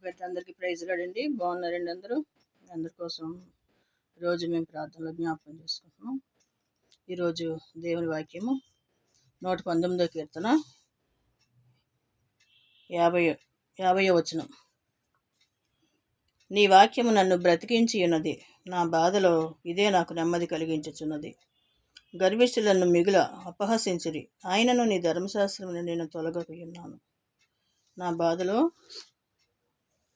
పెట్టి అందరికీ ప్రైజ్ లాడండి. బాగున్నారండి అందరూ? అందరి కోసం రోజు మేము ప్రార్థనలో జ్ఞాపకం చేసుకుంటున్నాం. ఈరోజు దేవుని వాక్యము 119వ కీర్తన 50వ వచనం. నీ వాక్యము నన్ను బ్రతికించి ఉన్నది, నా బాధలో ఇదే నాకు నెమ్మది కలిగించుచున్నది. గర్విష్ఠులను మిగుల అపహసించిరి, ఆయనను నీ ధర్మశాస్త్రమును నేను తొలగకున్నాను. నా బాధలో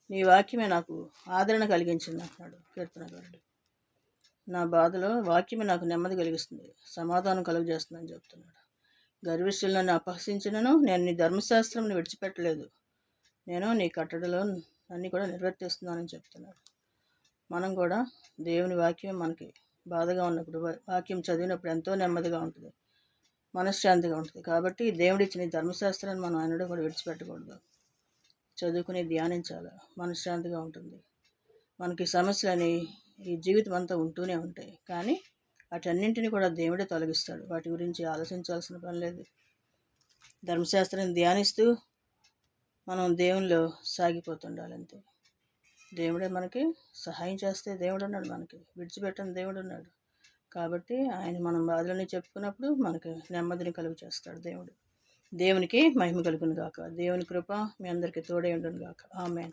నీ వాక్యమే నాకు ఆదరణ కలిగించింది అంటున్నాడు కీర్తనకారుడు. నా బాధలో వాక్యమే నాకు నెమ్మది కలిగిస్తుంది, సమాధానం కలుగజేస్తుందని చెప్తున్నాడు. గర్విష్ఠులు నన్ను అపహసించినను నేను నీ ధర్మశాస్త్రం విడిచిపెట్టలేదు, నేను నీ కట్టడలో అన్నీ కూడా నిర్వర్తిస్తున్నానని చెప్తున్నాడు. మనం కూడా దేవుని వాక్యం మనకి బాధగా ఉన్నప్పుడు వాక్యం చదివినప్పుడు ఎంతో నెమ్మదిగా ఉంటుంది, మనశ్శాంతిగా ఉంటుంది. కాబట్టి దేవుడిచ్చిన ధర్మశాస్త్రాన్ని మనం ఆయనలో కూడా విడిచిపెట్టకూడదు. చదువుకుని ధ్యానించాలి, మనశ్శాంతిగా ఉంటుంది. మనకి సమస్యలని ఈ జీవితం అంతా ఉంటూనే ఉంటాయి, కానీ వాటన్నింటినీ కూడా దేవుడే తొలగిస్తాడు. వాటి గురించి ఆలోచించాల్సిన పని లేదు. ధర్మశాస్త్రాన్ని ధ్యానిస్తూ మనం దేవునిలో సాగిపోతుండాలి అంతే. దేవుడే మనకి సహాయం చేస్తే దేవుడు ఉన్నాడు, మనకి విడిచిపెట్టని దేవుడు ఉన్నాడు. కాబట్టి ఆయన మనం బాధలని చెప్పుకున్నప్పుడు మనకి నెమ్మదిని కలుగు చేస్తాడు దేవుడు. దేవునికి మహిమ కలుగును గాక. దేవుని కృప మీ అందరికీ తోడై ఉండును గాక. ఆమేన్.